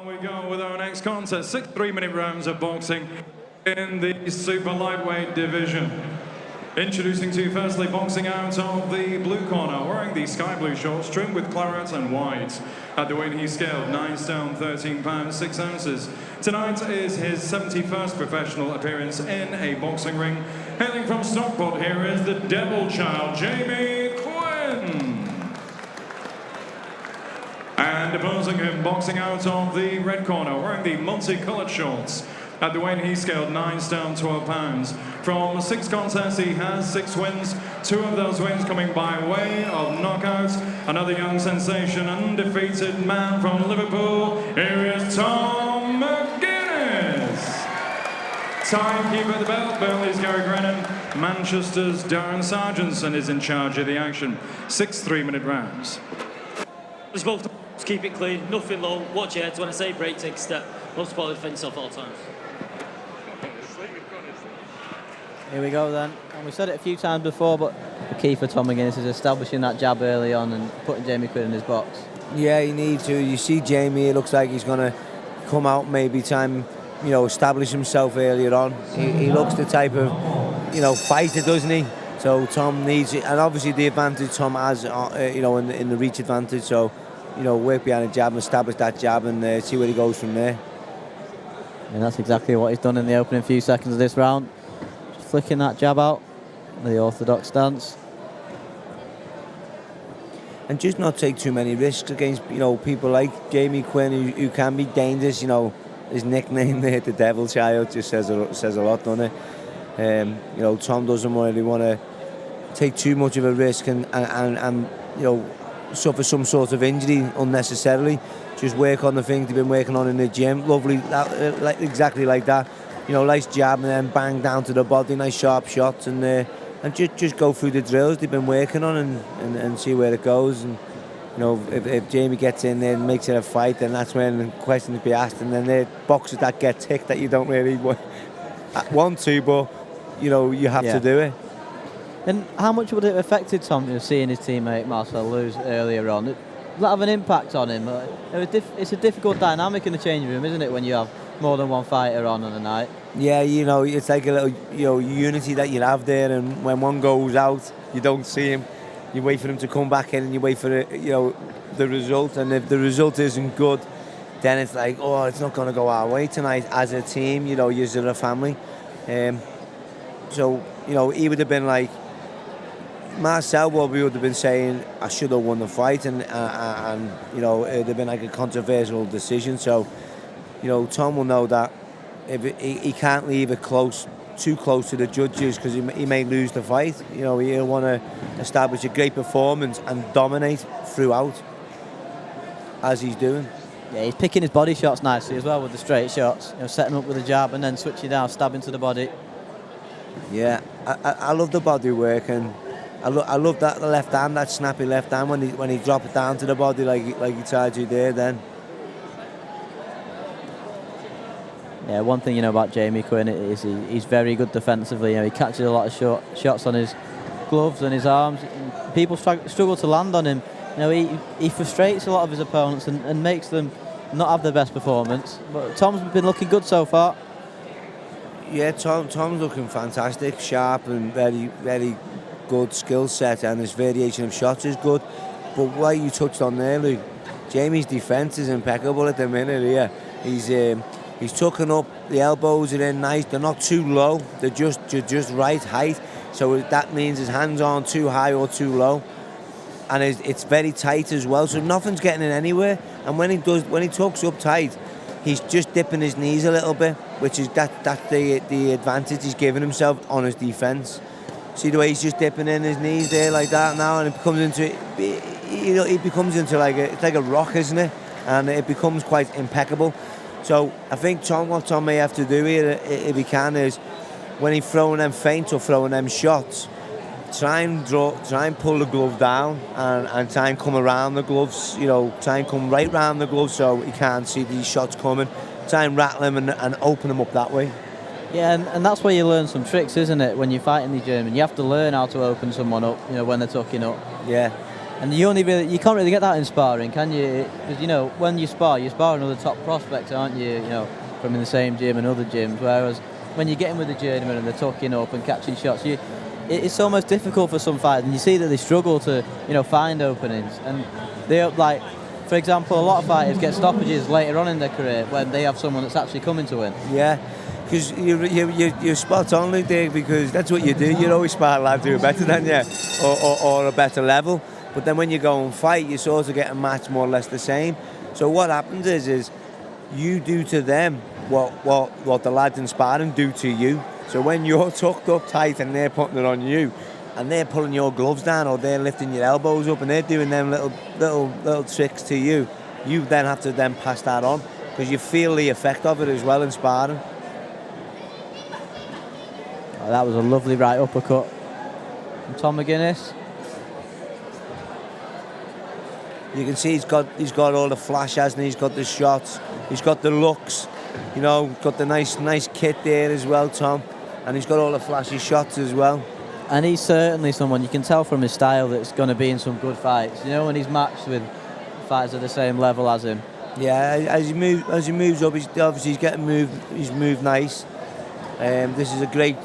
We go with our next contest, 6 3-minute rounds of boxing in the super lightweight division. Introducing to you firstly, boxing out of the blue corner, wearing the sky blue shorts trimmed with claret and white. At the weight he's scaled, 9 stone, 13 pounds, 6 ounces. Tonight is his 71st professional appearance in a boxing ring. Hailing from Stockport, here is the Devil Child, Jamie Quinn. And opposing him, boxing out of the red corner, wearing the multicolored shorts. At the weight he scaled, 9 stone, 12 pounds. From 6 contests, he has 6 wins. 2 of those wins coming by way of knockout. Another young sensation, undefeated man from Liverpool. Here is Tom McGuinness. Timekeeper at the belt, Burnley's Gary Grennan. Manchester's Darren Sargentson is in charge of the action. 6 3-minute rounds. Just both keep it clean, nothing low, watch your heads. When I say break, take a step. Most importantly, defend yourself all times. Here we go then, and we said it a few times before, but the key for Tom McGuinness is establishing that jab early on and putting Jamie Quinn in his box. Yeah, you need to. You see Jamie, it looks like he's going to come out, maybe establish himself earlier on. He looks the type of, fighter, doesn't he? So Tom needs it, and obviously the advantage Tom has, in the reach advantage. So, work behind the jab and establish that jab and see where he goes from there. And that's exactly what he's done in the opening few seconds of this round. Just flicking that jab out, the orthodox stance. And just not take too many risks against, people like Jamie Quinn who can be dangerous. His nickname there, the Devil Child, just says a lot, doesn't it? Tom doesn't really want to take too much of a risk and suffer some sort of injury unnecessarily. Just work on the things they've been working on in the gym. Lovely, exactly like that. Nice jab and then bang down to the body, nice sharp shots, and just go through the drills they've been working on and see where it goes. And if Jamie gets in there and makes it a fight, then that's when questions be asked, and then they're boxers that get ticked that you don't really want to, but you have to do it. And how much would it have affected Tom, seeing his teammate Marcel lose earlier on? Does that have an impact on him? It's a difficult dynamic in the changing room, isn't it, when you have more than one fighter on a night? Yeah, it's like a little unity that you have there, and when one goes out, you don't see him. You wait for him to come back in, and you wait for the result. And if the result isn't good, then it's like, oh, it's not going to go our way tonight as a team. You're a family. So he would have been like, Marcel probably would have been saying, I should have won the fight, and it would have been like a controversial decision. So, Tom will know that if he can't leave it too close to the judges, because he may lose the fight. He'll want to establish a great performance and dominate throughout, as he's doing. Yeah, he's picking his body shots nicely as well with the straight shots. Setting up with a jab and then switching down, stabbing to the body. Yeah, I love the body work, and I love that left hand, that snappy left hand when he dropped it down to the body like he tried to there then. Yeah, one thing about Jamie Quinn is he's very good defensively. He catches a lot of shots on his gloves and his arms. People struggle to land on him. He frustrates a lot of his opponents and makes them not have their best performance. But Tom's been looking good so far. Yeah, Tom's looking fantastic, sharp and very, very good skill set, and his variation of shots is good. But like you touched on there, Luke, Jamie's defence is impeccable at the minute here. He's tucking up, the elbows are in nice, they're not too low, they're just right height. So that means his hands aren't too high or too low. And it's very tight as well, so nothing's getting in anywhere. And when he tucks up tight, he's just dipping his knees a little bit, which is that's the advantage he's giving himself on his defence. See the way he's just dipping in his knees there like that now, and it becomes into it's like a rock, isn't it? And it becomes quite impeccable. So I think what Tom may have to do here, if he can, is when he's throwing them feints or throwing them shots, try and pull the glove down and try and come around the gloves. Try and come right round the gloves so he can't see these shots coming. Try and rattle them and open them up that way. Yeah, and that's where you learn some tricks, isn't it? When you're fighting the German, you have to learn how to open someone up, when they're tucking up. Yeah, And you can't really get that in sparring, can you? Because, you know, when you spar another top prospects, aren't you? You know, from in the same gym and other gyms. Whereas when you get in with the journeyman and they're tucking up and catching shots, it's almost difficult for some fighters, and you see that they struggle to, you know, find openings. And they, like, for example, a lot of fighters get stoppages later on in their career when they have someone that's actually coming to win. Yeah, because you're spot on, Luke, there, because that's what you do. You always spar lads who are better than you, or a better level. But then when you go and fight, you sort of get a match more or less the same. So what happens is you do to them what the lads in sparring do to you. So when you're tucked up tight and they're putting it on you, and they're pulling your gloves down, or they're lifting your elbows up, and they're doing them little tricks to you, you then have to then pass that on, because you feel the effect of it as well in sparring. Oh, that was a lovely right uppercut from Tom McGuinness. You can see he's got all the flash, hasn't he? He's got the shots, he's got the looks, you know, got the nice kit there as well, Tom, and he's got all the flashy shots as well. And he's certainly someone, you can tell from his style, that's going to be in some good fights. You know, when he's matched with fighters at the same level as him. Yeah, as he moves up, he's getting moved. He's moved nice. This is a great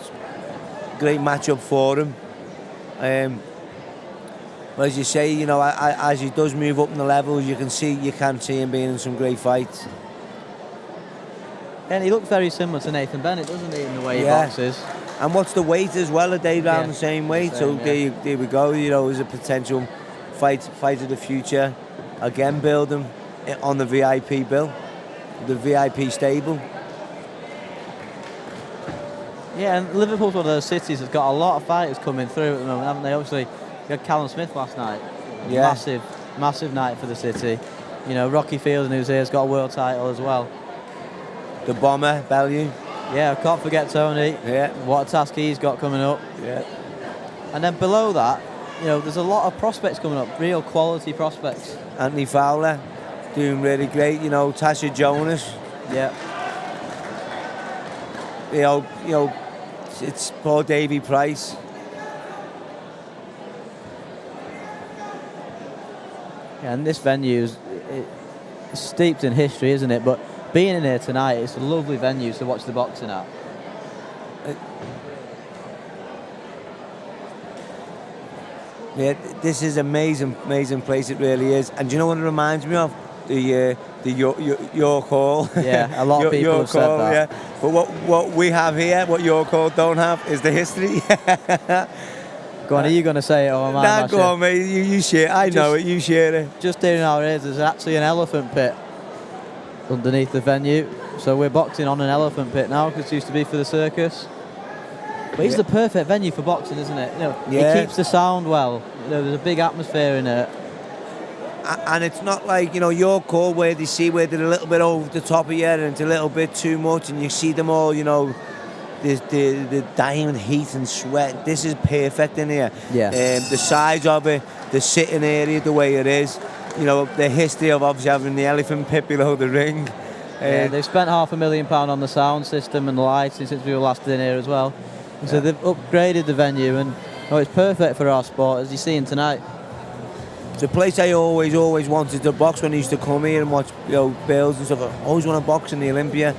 matchup for him. But as you say, you know, as he does move up in the levels, you can see him being in some great fights. And he looks very similar to Nathan Bennett, doesn't he, in the way he boxes? And what's the weight as well? Are they around the same weight? So there we go. You know, there's a potential fight of the future. Again, build them on the VIP bill, the VIP stable. Yeah, and Liverpool's one of those cities that's got a lot of fighters coming through at the moment, haven't they? Obviously, you had Callum Smith last night. Yeah. Massive night for the city. You know, Rocky Fielding, who's here, has got a world title as well. The bomber, Bellew. Yeah, I can't forget Tony. Yeah. What a task he's got coming up. Yeah. And then below that, you know, there's a lot of prospects coming up, real quality prospects. Anthony Fowler, doing really great. You know, Tasha Jonas. Yeah. You know, it's poor Davy Price. Yeah, and this venue is steeped in history, isn't it? But being in here tonight, it's a lovely venue to watch the boxing at. Yeah, this is amazing place. It really is. And do you know what it reminds me of? The York Hall. Yeah, a lot of people have said that. Yeah. But what we have here, what York Hall don't have, is the history. Go on, are you going to say it or am I? Nah, go on, mate. You share. I know it. You share it. Just here in our ears, there's actually an elephant pit underneath the venue. So we're boxing on an elephant pit now, because it used to be for the circus. But it's the perfect venue for boxing, isn't it? You know, it keeps the sound well. You know, there's a big atmosphere in it. And it's not like, you know, York Hall where they're a little bit over the top of you and it's a little bit too much, and you see them all, you know, the dying heat and sweat. This is perfect in here. Yeah. The size of it, the sitting area, the way it is. You know, the history of obviously having the elephant pit below the ring. Yeah, they've spent £500,000 on the sound system and the lighting since we were last in here as well. And so they've upgraded the venue, and it's perfect for our sport, as you're seeing tonight. It's a place I always wanted to box when I used to come here and watch, you know, bills and stuff. I always want to box in the Olympia,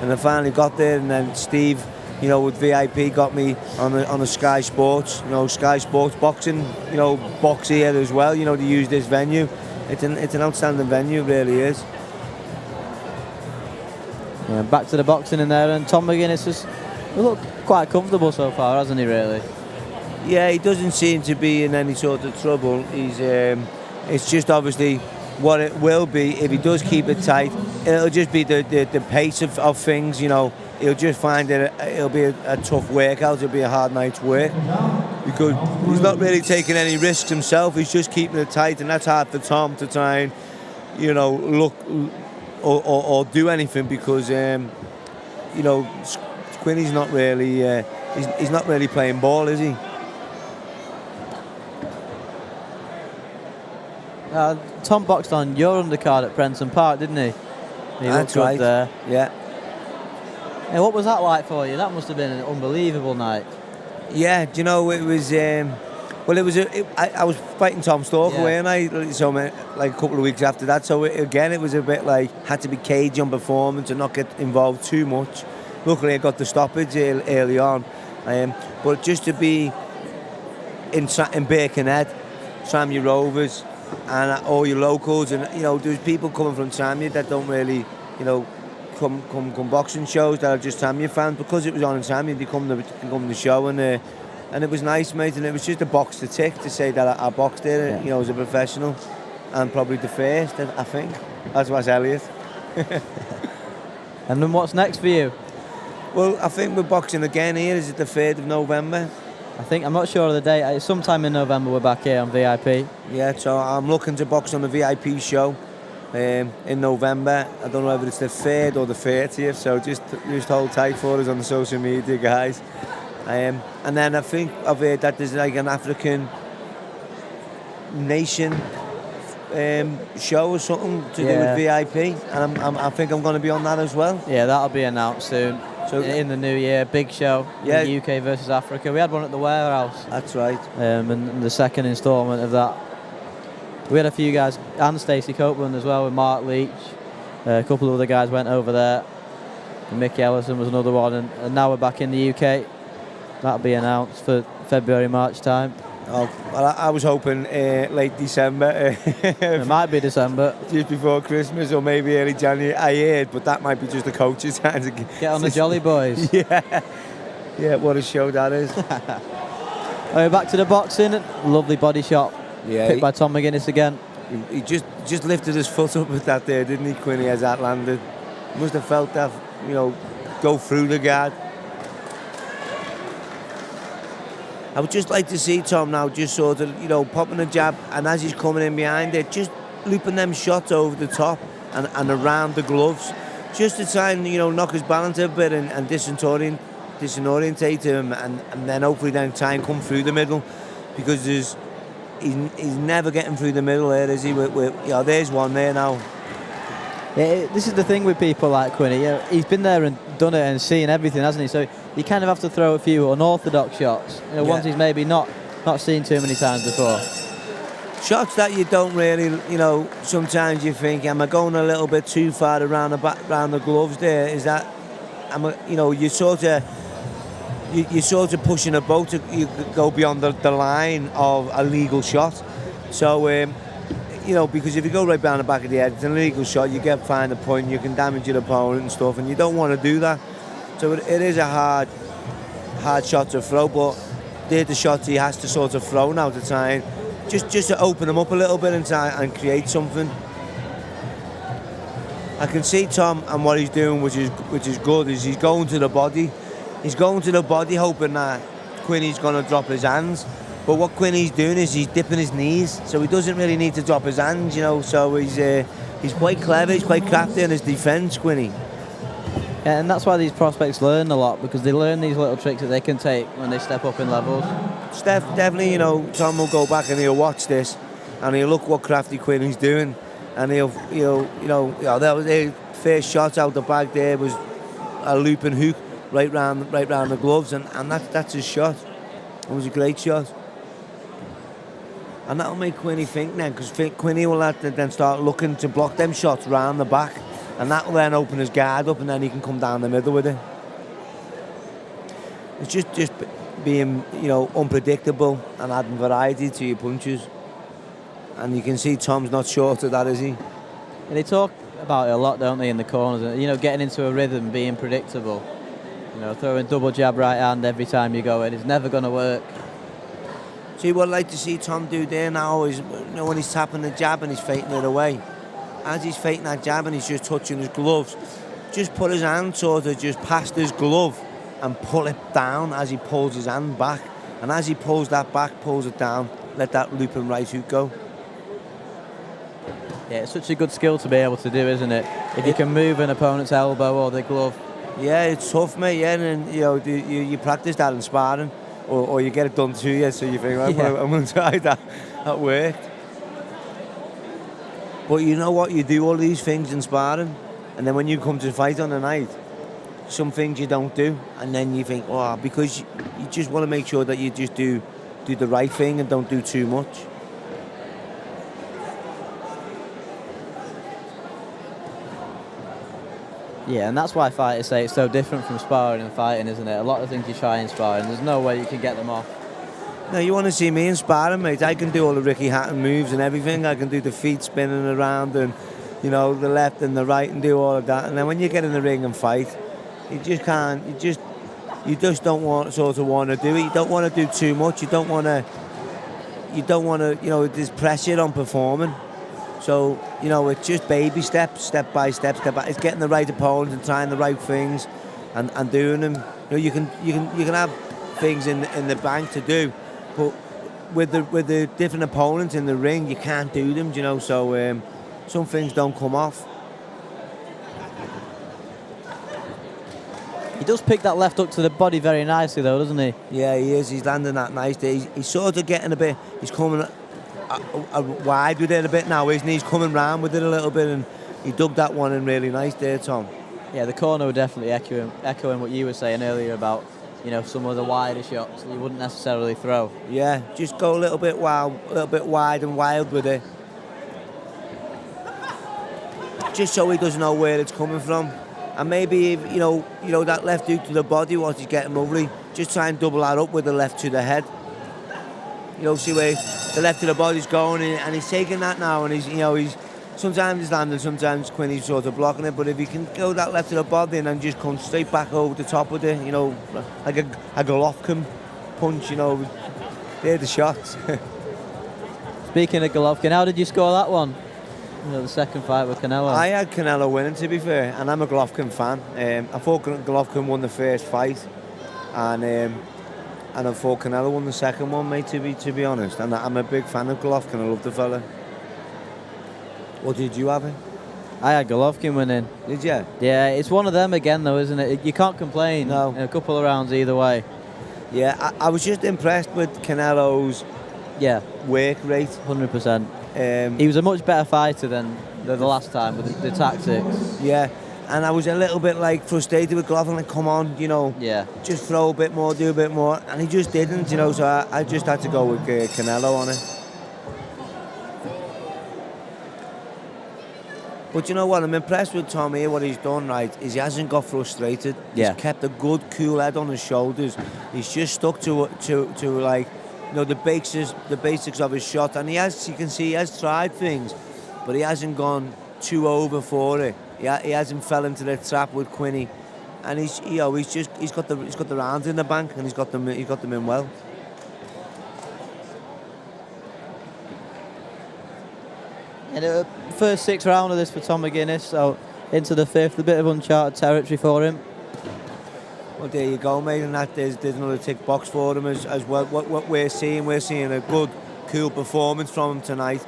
and I finally got there. And then Steve, you know, with VIP got me on the Sky Sports, you know, Sky Sports boxing, you know, box here as well. You know, to use this venue. It's an outstanding venue, it really is. Yeah, back to the boxing in there, and Tom McGuinness has looked quite comfortable so far, hasn't he? Really. Yeah, he doesn't seem to be in any sort of trouble. He's it's just obviously what it will be if he does keep it tight. It'll just be the pace of things, you know. He'll just find it. It'll be a tough workout. It'll be a hard night's work because he's not really taking any risks himself. He's just keeping it tight, and that's hard for Tom to try and, you know, look or do anything because you know, Quinn is not really he's not really playing ball, is he? Tom boxed on your undercard at Prenton Park, didn't he? That's right. There. Yeah. Hey, what was that like for you? That must have been an unbelievable night. Yeah, do you know, it was Well, I was fighting Tom Stalker, weren't I? So like a couple of weeks after that. So it was a bit like had to be cagey on performance and not get involved too much. Luckily, I got the stoppage early on. But just to be in Birkenhead, Tranmere Rovers, and all your locals, and there's people coming from Tranmere that don't really, come boxing shows that are just Tranmere fans, because it was on in Tranmere. They come to the show, and it was nice, mate. And it was just a box to tick to say that I boxed there, as a professional, and probably the first, I think, as was Elliot. And then what's next for you? Well, I think we're boxing again here. Is it the 3rd of November? I'm not sure of the date. It's sometime in November we're back here on VIP. Yeah, so I'm looking to box on the VIP show in November. I don't know whether it's the 3rd or the 30th, so just hold tight for us on the social media, guys. And then I think I've heard that there's like an African nation show or something to do with VIP, and I think I'm going to be on that as well. Yeah, that'll be announced soon. So in the new year, big show, the UK versus Africa. We had one at the warehouse. That's right. And the second instalment of that. We had a few guys, and Stacey Copeland as well, with Mark Leach. A couple of other guys went over there. And Mickey Ellison was another one, and now we're back in the UK. That'll be announced for February, March time. Oh, well, I was hoping late December. It might be December. Just before Christmas, or maybe early January. I heard, but that might be just the coaches trying to get on the Jolly Boys. Yeah, what a show that is. We're back to the boxing. Lovely body shot. Yeah, picked by Tom McGuinness again. He just lifted his foot up with that there, didn't he, Quinn, as that landed? Must have felt that, go through the guard. I would just like to see Tom now just sort of, popping a jab, and as he's coming in behind it, just looping them shots over the top and around the gloves, just to try and, knock his balance a bit and disorientate him, and then hopefully then try and come through the middle, because he's never getting through the middle there, is he? There's one there now. Yeah, this is the thing with people like Quinn. He's been there and done it and seen everything, hasn't he? So you kind of have to throw a few unorthodox shots. Ones he's maybe not seen too many times before. Shots that you don't really, sometimes you think, am I going a little bit too far around the gloves there? Is that, you're sort of pushing a boat to go beyond the line of a legal shot. So, because if you go right behind the back of the head, it's an illegal shot, you get fined a point, you can damage your opponent and stuff, and you don't want to do that. So it is a hard shot to throw, but they're the shots he has to sort of throw now to try and just to open them up a little bit and try and create something. I can see Tom, and what he's doing, which is good, is he's going to the body. He's going to the body hoping that Quinny's going to drop his hands. But what Quinny's doing is he's dipping his knees, so he doesn't really need to drop his hands, So he's quite clever, he's quite crafty in his defence, Quinny. Yeah, and that's why these prospects learn a lot, because they learn these little tricks that they can take when they step up in levels. Definitely, Tom will go back and he'll watch this, and he'll look what crafty Quinny's doing, and he'll that was the first shot out the bag there was a looping hook right round the gloves, and that's his shot. It was a great shot. And that'll make Quinny think then, because Quinny will have to then start looking to block them shots round the back, and that will then open his guard up, and then he can come down the middle with it. It's just being, unpredictable and adding variety to your punches. And you can see Tom's not short of that, is he? And they talk about it a lot, don't they, in the corners? Getting into a rhythm, being predictable. Throwing double jab right hand every time you go in. It's never going to work. See, what I'd like to see Tom do there now is, when he's tapping the jab and he's faking it away. As he's faking that jab and he's just touching his gloves, just put his hand sort of just past his glove and pull it down as he pulls his hand back. And as he pulls that back, pulls it down, let that looping right hook go. Yeah, it's such a good skill to be able to do, isn't it? If you can move an opponent's elbow or the glove. Yeah, it's tough, mate, and you practice that in sparring. Or you get it done to you, so you think, I'm going to try that. That worked. But you know what? You do all these things in sparring, and then when you come to fight on the night, some things you don't do, and then you think, because you just want to make sure that you just do do the right thing and don't do too much. Yeah, and that's why fighters say it's so different from sparring and fighting, isn't it? A lot of things you try in sparring, there's no way you can get them off. No, you want to see me in sparring, mate? I can do all the Ricky Hatton moves and everything. I can do the feet spinning around and, you know, the left and the right and do all of that. And then when you get in the ring and fight, you just can't. You just don't want to do it. You don't want to do too much. You don't want to. You know, there's pressure on performing. So, you know, it's just baby steps, step by step. It's getting the right opponents and trying the right things, and doing them. You know, you can have things in the bank to do, but with the different opponents in the ring, you can't do them. You know, so some things don't come off. He does pick that left hook to the body very nicely, though, doesn't he? Yeah, he is. He's landing that nice. He's sort of getting a bit. He's coming wide with it a bit now, isn't he? He's coming round with it a little bit, and he dug that one in really nice there, Tom. Yeah, the corner were definitely echoing what you were saying earlier about, you know, some of the wider shots that you wouldn't necessarily throw. Yeah, just go a little bit wide and wild with it, just so he doesn't know where it's coming from. And maybe if, you know that left hook to the body, what he's getting lovely. Just try and double that up with the left to the head. You know, see where the left to the body's going, and he's taking that now, and he's sometimes he's landing, sometimes Quinn he's sort of blocking it. But if he can go that left to the body and then just come straight back over the top with it, you know, like a Golovkin punch, you know, they're the shots. Speaking of Golovkin, how did you score that one? You know, the second fight with Canelo. I had Canelo winning, to be fair, and I'm a Golovkin fan. I thought Golovkin won the first fight, and I thought Canelo won the second one, mate, to be honest. And I'm a big fan of Golovkin. I love the fella. What did you have him? I had Golovkin winning. Did you? Yeah, it's one of them again, though, isn't it? You can't complain. No. In a couple of rounds either way. Yeah, I was just impressed with Canelo's work rate. 100%. He was a much better fighter than the last time with the tactics. Yeah, and I was a little bit frustrated with Golovkin, like, come on, you know, just throw a bit more, do a bit more, and he just didn't, you know, so I just had to go with Canelo on it. But you know what, I'm impressed with Tom here. What he's done right is he hasn't got frustrated. He's kept a good, cool head on his shoulders. He's just stuck to like, you know, the basics of his shot, and you can see he has tried things, but he hasn't gone too over for it. He hasn't fell into the trap with Quinny, and he's got the rounds in the bank, and he's got them in well. And the first 6 round of this for Tom McGuinness, so into the 5th, a bit of uncharted territory for him. Well, there you go, mate, and there's another tick box for him as well. What we're seeing a good, cool performance from him tonight.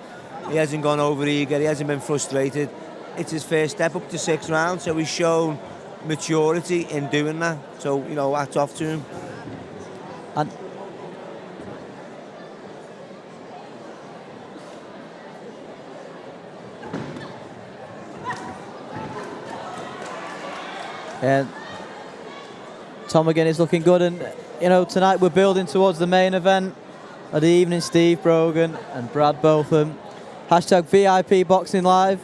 He hasn't gone over eager, he hasn't been frustrated. It's his first step up to 6 rounds, so he's shown maturity in doing that. So, you know, hats off to him. And Tom McGuinness looking good, and you know, tonight we're building towards the main event of the evening. Steve Brogan and Brad Botham. Hashtag VIP Boxing Live.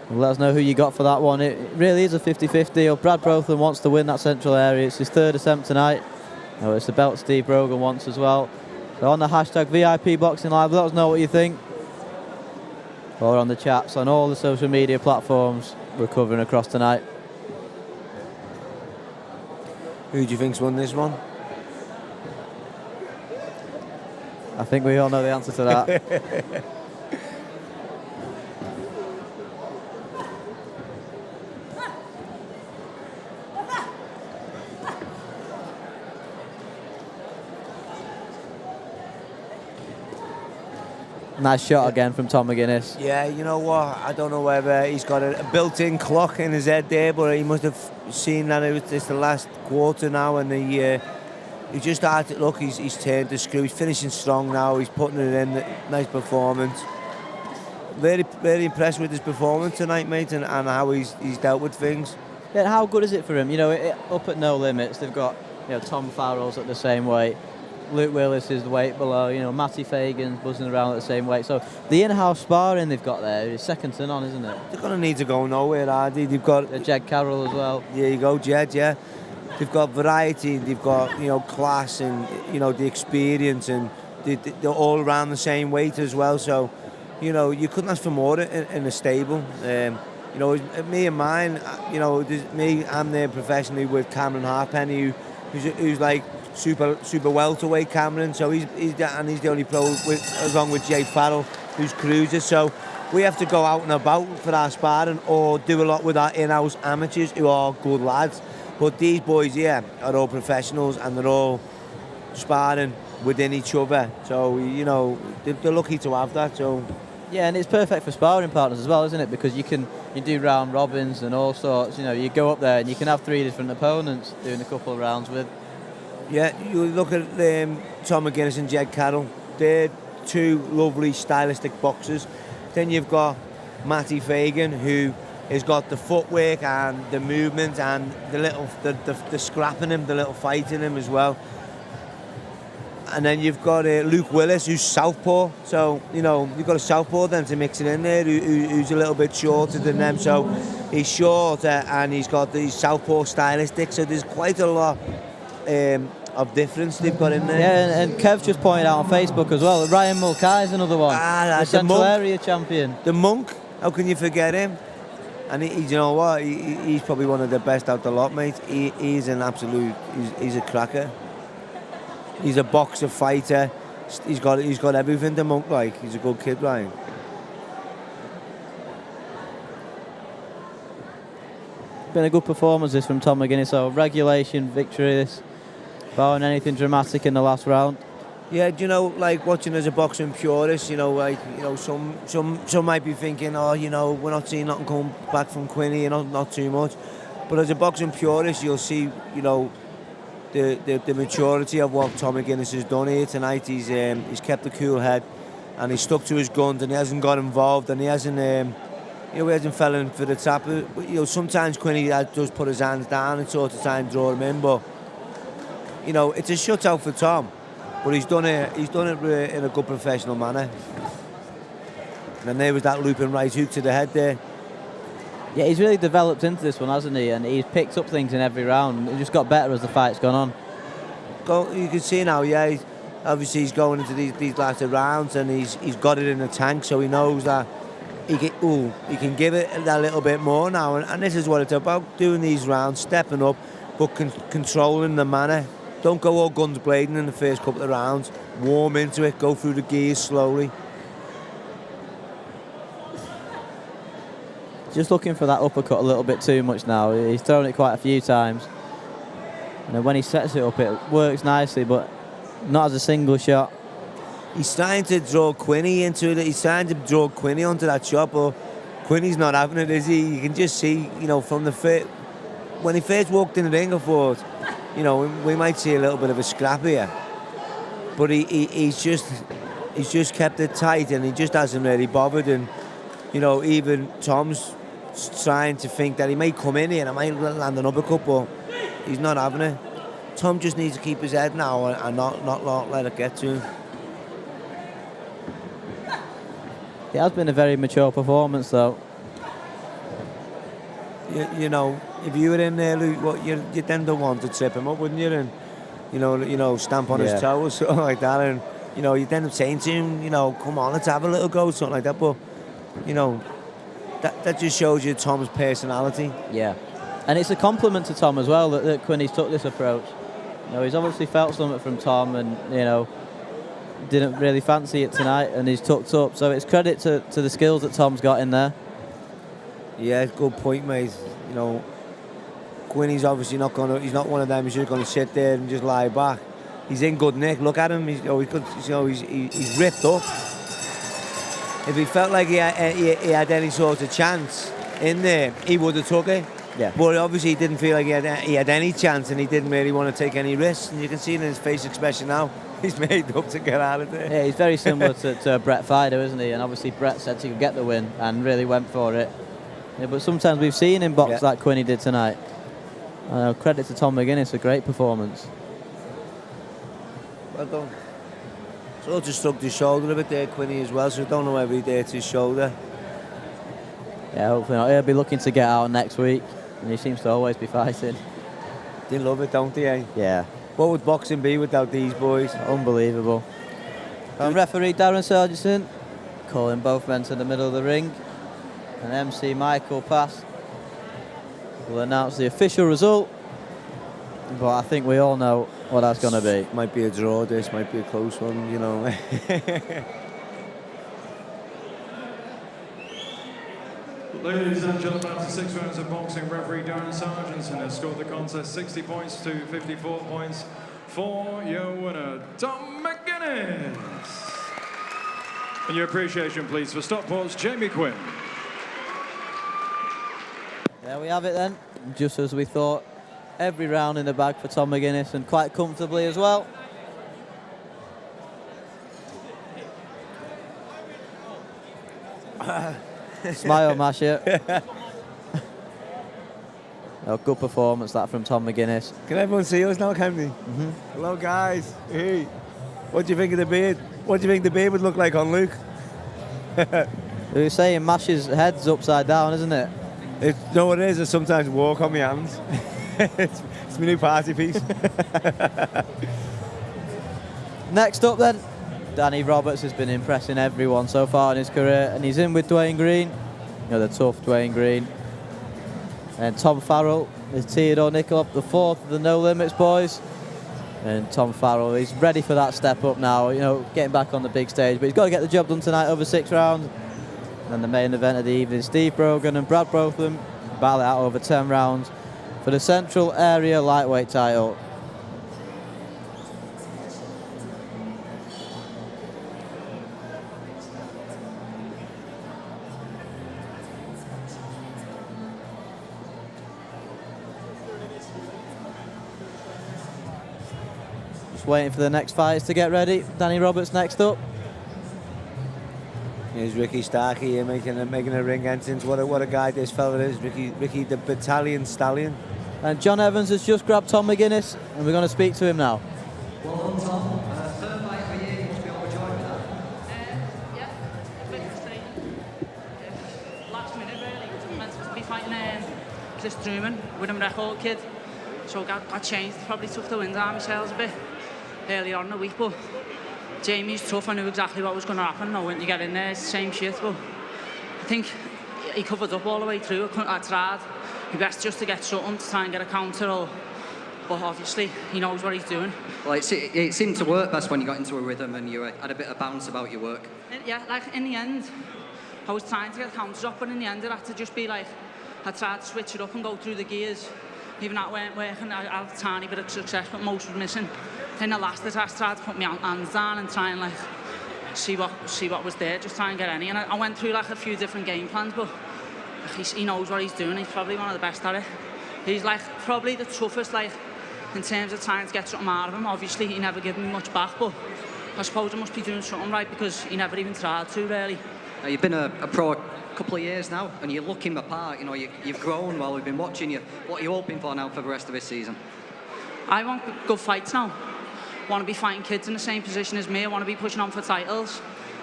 Let us know who you got for that one. It really is a 50-50. Brad Botham wants to win that central area. It's his 3rd attempt tonight. Oh, it's the belt Steve Brogan wants as well. So on the hashtag VIP Boxing Live, let us know what you think. Or on the chats on all the social media platforms we're covering across tonight. Who do you think's won this one? I think we all know the answer to that. Nice shot again from Tom McGuinness. Yeah, you know what? I don't know whether he's got a built-in clock in his head there, but he must have seen that it's the last quarter now, and he just started. Look, he's turned the screw. He's finishing strong now. He's putting it in. Nice performance. Very, very impressed with his performance tonight, mate, and how he's dealt with things. Yeah, how good is it for him? You know, up at No Limits, they've got, you know, Tom Farrell's at the same weight. Luke Willis is the weight below. You know, Matty Fagan's buzzing around at the same weight. So the in-house sparring they've got there is second to none, isn't it? They're going to need to go nowhere, are they? They've got Jed Carroll as well. There you go, Jed. Yeah, they've got variety. They've got class and the experience, and they're all around the same weight as well. So you couldn't ask for more in a stable. Me and mine, I'm there professionally with Cameron Harpenny, who's like super welterweight Cameron. So he's the only pro along with Jay Farrell, who's cruiser. So we have to go out and about for our sparring, or do a lot with our in-house amateurs who are good lads. But these boys here are all professionals, and they're all sparring within each other. So they're lucky to have that. So. Yeah, and it's perfect for sparring partners as well, isn't it? Because you do round robins and all sorts. You go up there and you can have 3 different opponents doing a couple of rounds with. Yeah, you look at Tom McGuinness and Jed Carroll. They're 2 lovely stylistic boxers. Then you've got Matty Fagan, who has got the footwork and the movement and the scrap in him, the little fight in him as well. And then you've got Luke Willis, who's southpaw. So, you've got a southpaw then to mix it in there, who's a little bit shorter than them. So he's shorter and he's got these southpaw stylistic. So there's quite a lot of difference they've got in there. Yeah, and Kev just pointed out on Facebook as well that Ryan Mulcahy is another one. The Central Area champion. The Monk, how can you forget him? And he's probably one of the best out the lot, mate. He's an absolute, he's a cracker. He's a boxer, fighter. He's got everything the Monk like. He's a good kid, Ryan. Been a good performance this from Tom McGuinness. So regulation victory this, barring anything dramatic in the last round. Yeah, like watching as a boxing purist, some might be thinking, we're not seeing nothing come back from Quinny, not too much. But as a boxing purist, you'll see, the maturity of what Tom McGuinness has done here tonight. He's kept a cool head, and he's stuck to his guns, and he hasn't got involved, and he hasn't fell in for the trap. Sometimes Quinny does put his hands down and sort of try and draw him in, but it's a shutout for Tom. But he's done it in a good professional manner. And then there was that looping right hook to the head there. Yeah, he's really developed into this one, hasn't he? And he's picked up things in every round. He just got better as the fight's gone on. You can see now, yeah. He's going into these latter rounds, and he's got it in the tank, so he knows that he can give it a little bit more now. And this is what it's about: doing these rounds, stepping up, but controlling the manner. Don't go all guns blazing in the first couple of rounds. Warm into it. Go through the gears slowly. Just looking for that uppercut a little bit too much now. He's thrown it quite a few times. And when he sets it up, it works nicely, but not as a single shot. He's trying to draw Quinny into it. He's trying to draw Quinny onto that shot, but Quinny's not having it, is he? You can just see, from the when he first walked in the ring, I thought, we might see a little bit of a scrap here. But he's just kept it tight, and he just hasn't really bothered. And even Tom's trying to think that he may come in here and I might land an uppercut, but he's not having it. Tom just needs to keep his head now and not let it get to him. It has been a very mature performance, though. If you were in there, Luke, you'd then don't want to trip him up, wouldn't you? And stamp on his toe or something like that. And you'd end up saying to him, come on, let's have a little go, something like that. But that just shows you Tom's personality. Yeah, and it's a compliment to Tom as well that Quinny's took this approach. He's obviously felt something from Tom, and didn't really fancy it tonight, and he's tucked up. So it's credit to the skills that Tom's got in there. Yeah, good point, mate. Quinny's obviously he's not one of them who's just going to sit there and just lie back. He's in good nick. Look at him. He's ripped up. If he felt like he had any sort of chance in there, he would have took it. Yeah. But obviously he didn't feel like he had any chance, and he didn't really want to take any risks. And you can see it in his face expression now. He's made up to get out of there. Yeah, he's very similar to Brett Fido, isn't he? And obviously Brett said he could get the win and really went for it. Yeah, but sometimes we've seen him box like Quinny did tonight. Credit to Tom McGuinness, a great performance. Well done. Sort of struck his shoulder a bit there, Quinny, as well, so I don't know whether he hurt his shoulder. Yeah, hopefully not. He'll be looking to get out next week, and he seems to always be fighting. They love it, don't they, eh? Yeah. What would boxing be without these boys? Unbelievable. And referee Darren Sargentson calling both men to the middle of the ring. And MC Michael Pass will announce the official result. But I think we all know what that's going to be. Might be a draw, this might be a close one, you know. Ladies and gentlemen, after 6 rounds of boxing, referee Darren Sargentson has scored the contest 60 points to 54 points for your winner, Tom McGuinness. And your appreciation, please, for Stockport's Jamie Quinn. There we have it then, just as we thought. Every round in the bag for Tom McGuinness, and quite comfortably as well. Smile, Masha. Oh, good performance that from Tom McGuinness. Can everyone see us now, can they? Hello, guys. Hey. What do you think of the beard? What do you think the beard would look like on Luke? We were saying Masha's head's upside down, isn't it? No, it is. I sometimes walk on my hands. It's my new party piece. Next up then, Danny Roberts has been impressing everyone so far in his career, and he's in with Dwayne Green, you know, the tough Dwayne Green. And Tom Farrell is Theodore Nickel up, the fourth of the No Limits boys. And Tom Farrell, he's ready for that step up now, you know, getting back on the big stage. But he's got to get the job done tonight over 6 rounds. And the main event of the evening, Steve Brogan and Brad Brotham battle it out over 10 rounds for the Central Area Lightweight title. Just waiting for the next fighters to get ready. Danny Roberts next up. Here's Ricky Starkey here making a ring entrance. What a guy this fella is. Ricky the Battalion Stallion. And John Evans has just grabbed Tom McGuinness, and we're going to speak to him now. Well done, Tom. Third fight for you. You must be overjoyed with that. Yeah, a bit frustrating. Last minute, really. It was meant to be fighting Chris Truman, Winnum record kid. So got changed. Probably took the wind out of myself a bit early on in the week, but Jamie's tough. I knew exactly what was going to happen. When you get in there, it's the same shit, but I think he covered up all the way through. I tried my best just to get something to try and get a counter, but obviously he knows what he's doing. Well, it seemed to work best when you got into a rhythm and you had a bit of bounce about your work. Yeah, like in the end, I was trying to get counters up, but in the end it had to just be like, I tried to switch it up and go through the gears. Even that weren't working. I had a tiny bit of success, but most was missing. In the last, I tried to put my hands down and try and like see what was there, just try and get any. And I went through like a few different game plans, but he knows what he's doing. He's probably one of the best at it. He's like probably the toughest, like in terms of trying to get something out of him. Obviously, he never gave me much back, but I suppose I must be doing something right because he never even tried to really. Now, you've been a pro a couple of years now, and you're looking the part. You know, you've grown while we've been watching you. What are you hoping for now for the rest of this season? I want good fights now. I want to be fighting kids in the same position as me. I want to be pushing on for titles.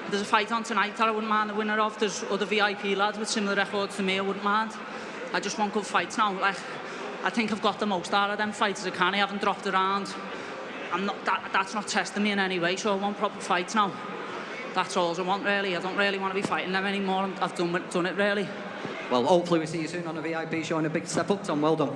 There's a fight on tonight that I wouldn't mind the winner of. There's other VIP lads with similar records to me I wouldn't mind. I just want good fights now. Like, I think I've got the most out of them fights as I can. I haven't dropped around. That's not testing me in any way, so I want proper fights now. That's all I want really. I don't really want to be fighting them anymore. I've done it really. Well, hopefully we see you soon on a VIP show and a big step up, Tom. Well done.